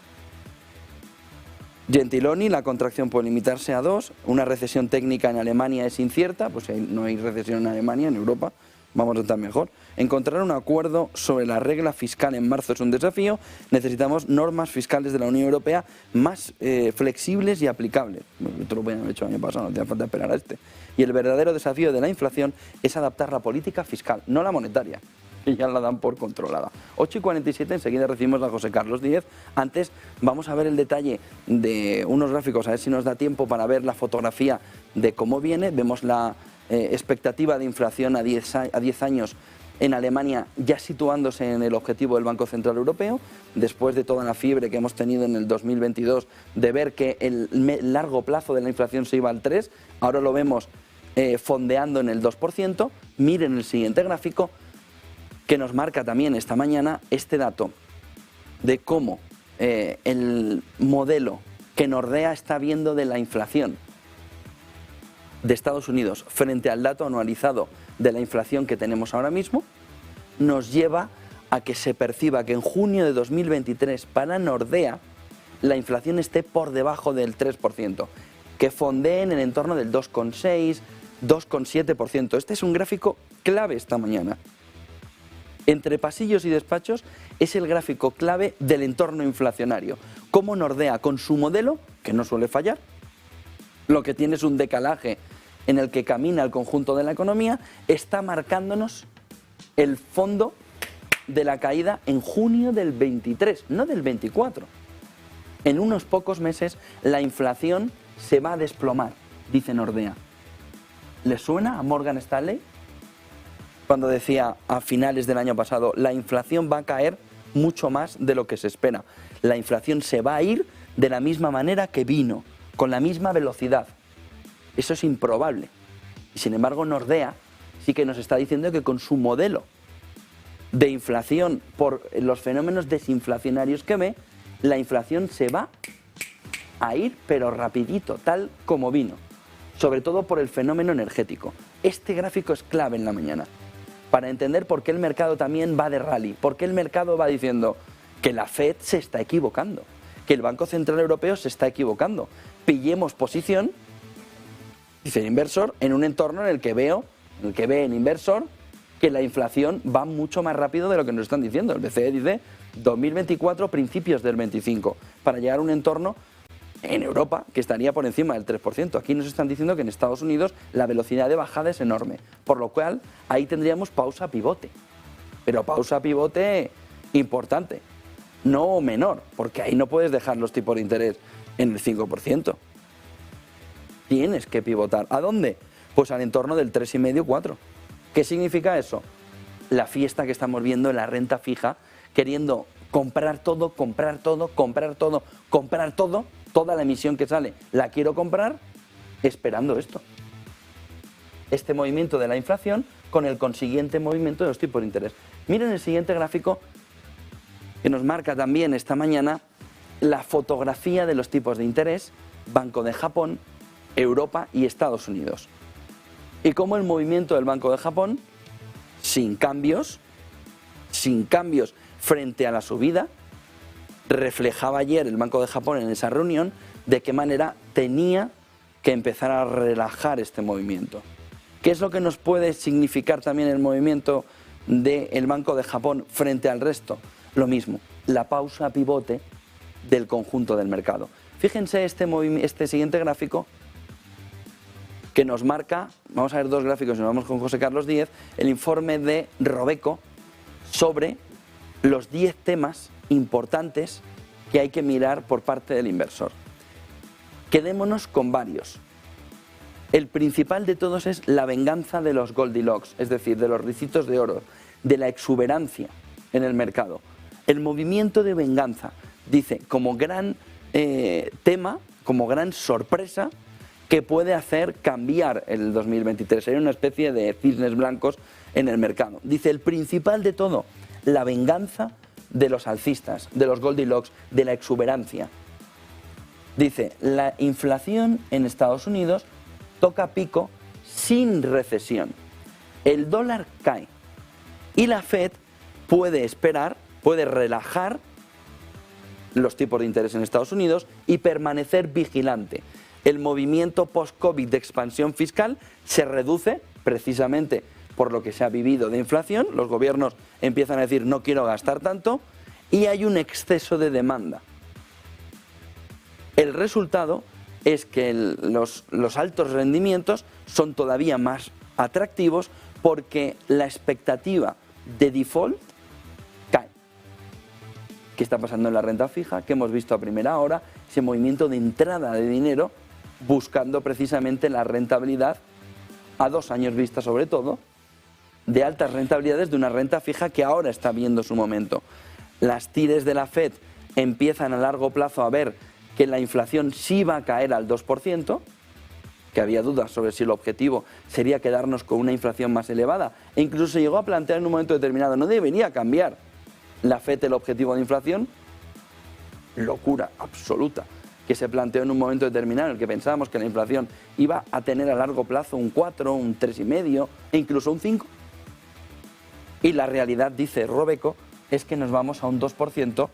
Gentiloni, la contracción puede limitarse a 2. Una recesión técnica en Alemania es incierta, pues no hay recesión en Alemania, en Europa vamos a estar mejor. Encontrar un acuerdo sobre la regla fiscal en marzo es un desafío. Necesitamos normas fiscales de la Unión Europea más flexibles y aplicables. Bueno, esto lo podían haber hecho el año pasado, no tiene falta esperar a este. Y el verdadero desafío de la inflación es adaptar la política fiscal, no la monetaria, que ya la dan por controlada. 8:47, enseguida recibimos a José Carlos Díez. Antes vamos a ver el detalle de unos gráficos, a ver si nos da tiempo para ver la fotografía de cómo viene. Vemos la expectativa de inflación a 10 años en Alemania ya situándose en el objetivo del Banco Central Europeo, después de toda la fiebre que hemos tenido en el 2022 de ver que el largo plazo de la inflación se iba al 3, ahora lo vemos fondeando en el 2%. Miren el siguiente gráfico que nos marca también esta mañana este dato de cómo el modelo que Nordea está viendo de la inflación de Estados Unidos frente al dato anualizado de la inflación que tenemos ahora mismo, nos lleva a que se perciba que en junio de 2023 para Nordea la inflación esté por debajo del 3%, que fondee en el entorno del 2,6, 2,7%. Este es un gráfico clave esta mañana. Entre pasillos y despachos es el gráfico clave del entorno inflacionario. Cómo Nordea, con su modelo, que no suele fallar, lo que tiene es un decalaje en el que camina el conjunto de la economía, está marcándonos el fondo de la caída en junio del 23, no del 24. En unos pocos meses la inflación se va a desplomar, dice Nordea. ¿Le suena a Morgan Stanley? Cuando decía a finales del año pasado, la inflación va a caer mucho más de lo que se espera. La inflación se va a ir de la misma manera que vino, con la misma velocidad. Eso es improbable. Y sin embargo, Nordea sí que nos está diciendo que con su modelo de inflación por los fenómenos desinflacionarios que ve, la inflación se va a ir, pero rapidito, tal como vino. Sobre todo por el fenómeno energético. Este gráfico es clave en la mañana para entender por qué el mercado también va de rally, por qué el mercado va diciendo que la FED se está equivocando, que el Banco Central Europeo se está equivocando. Pillemos posición, dice el inversor, en un entorno en el que ve el inversor que la inflación va mucho más rápido de lo que nos están diciendo. El BCE dice 2024, principios del 25, para llegar a un entorno en Europa que estaría por encima del 3%. Aquí nos están diciendo que en Estados Unidos la velocidad de bajada es enorme, por lo cual ahí tendríamos pausa pivote, pero pausa pivote importante, no menor, porque ahí no puedes dejar los tipos de interés en el 5%. Tienes que pivotar. ¿A dónde? Pues al entorno del 3,5-4. ¿Qué significa eso? La fiesta que estamos viendo en la renta fija, queriendo comprar todo, comprar todo, comprar todo, comprar todo, toda la emisión que sale la quiero comprar, esperando esto. Este movimiento de la inflación con el consiguiente movimiento de los tipos de interés. Miren el siguiente gráfico que nos marca también esta mañana la fotografía de los tipos de interés, Banco de Japón, Europa y Estados Unidos. y cómo el movimiento del Banco de Japón, sin cambios frente a la subida, reflejaba ayer el Banco de Japón en esa reunión de qué manera tenía que empezar a relajar este movimiento. ¿Qué es lo que nos puede significar también el movimiento del Banco de Japón frente al resto? Lo mismo, la pausa pivote del conjunto del mercado. Fíjense este siguiente gráfico que nos marca, vamos a ver dos gráficos y nos vamos con José Carlos Díez, el informe de Robeco sobre los 10 temas importantes que hay que mirar por parte del inversor. Quedémonos con varios. El principal de todos es la venganza de los Goldilocks, es decir, de los ricitos de oro, de la exuberancia en el mercado. El movimiento de venganza, dice, como gran tema, como gran sorpresa que puede hacer cambiar el 2023. Sería una especie de cisnes blancos en el mercado. Dice, el principal de todo, la venganza de los alcistas, de los Goldilocks, de la exuberancia. Dice, la inflación en Estados Unidos toca pico sin recesión. El dólar cae y la Fed puede esperar, puede relajar los tipos de interés en Estados Unidos y permanecer vigilante. El movimiento post-COVID de expansión fiscal se reduce precisamente por lo que se ha vivido de inflación. Los gobiernos empiezan a decir no quiero gastar tanto y hay un exceso de demanda. El resultado es que los altos rendimientos son todavía más atractivos porque la expectativa de default cae. ¿Qué está pasando en la renta fija? Que hemos visto a primera hora ese movimiento de entrada de dinero buscando precisamente la rentabilidad a 2 años vista, sobre todo, de altas rentabilidades de una renta fija que ahora está viendo su momento. Las tires de la Fed empiezan a largo plazo a ver que la inflación sí va a caer al 2%, que había dudas sobre si el objetivo sería quedarnos con una inflación más elevada, e incluso se llegó a plantear en un momento determinado, ¿no debería cambiar la Fed el objetivo de inflación? Locura absoluta, que se planteó en un momento determinado en el que pensábamos que la inflación iba a tener a largo plazo un 4, un 3,5 e incluso un 5. Y la realidad, dice Robeco, es que nos vamos a un 2%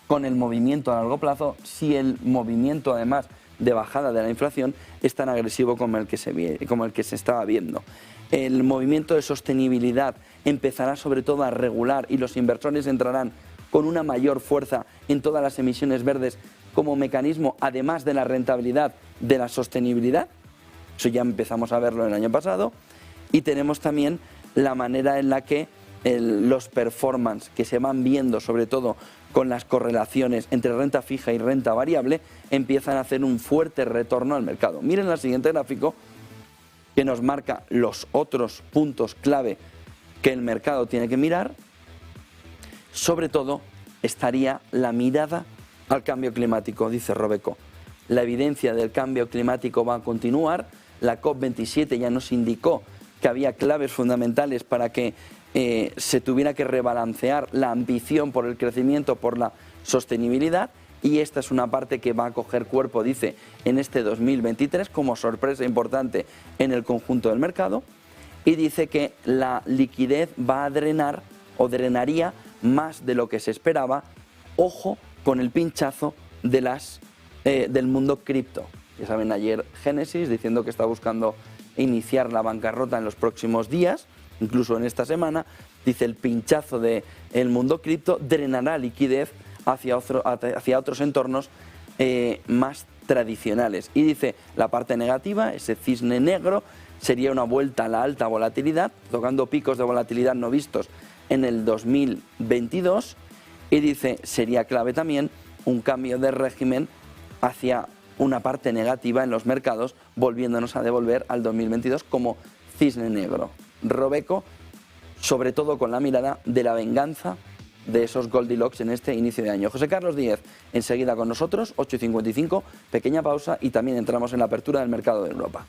con el movimiento a largo plazo, si el movimiento además de bajada de la inflación es tan agresivo como el que se estaba viendo. El movimiento de sostenibilidad empezará sobre todo a regular y los inversores entrarán con una mayor fuerza en todas las emisiones verdes como mecanismo, además de la rentabilidad de la sostenibilidad. Eso ya empezamos a verlo el año pasado. Y tenemos también la manera en la que los performance que se van viendo, sobre todo con las correlaciones entre renta fija y renta variable, empiezan a hacer un fuerte retorno al mercado. Miren el siguiente gráfico que nos marca los otros puntos clave que el mercado tiene que mirar. Sobre todo estaría la mirada al cambio climático, dice Robeco. La evidencia del cambio climático va a continuar. La COP27 ya nos indicó que había claves fundamentales para que se tuviera que rebalancear la ambición por el crecimiento, por la sostenibilidad, y esta es una parte que va a coger cuerpo, dice, en este 2023 como sorpresa importante en el conjunto del mercado, y dice que la liquidez va a drenar o drenaría más de lo que se esperaba. Ojo con el pinchazo de del mundo cripto. Ya saben, ayer Génesis diciendo que está buscando iniciar la bancarrota en los próximos días, incluso en esta semana. Dice, el pinchazo del mundo cripto drenará liquidez hacia otros entornos más tradicionales. Y dice, la parte negativa, ese cisne negro, sería una vuelta a la alta volatilidad, tocando picos de volatilidad no vistos en el 2022. Y dice, sería clave también un cambio de régimen hacia una parte negativa en los mercados, volviéndonos a devolver al 2022 como cisne negro. Robeco, sobre todo con la mirada de la venganza de esos Goldilocks en este inicio de año. José Carlos Díez, enseguida con nosotros, 8:55, pequeña pausa y también entramos en la apertura del mercado de Europa.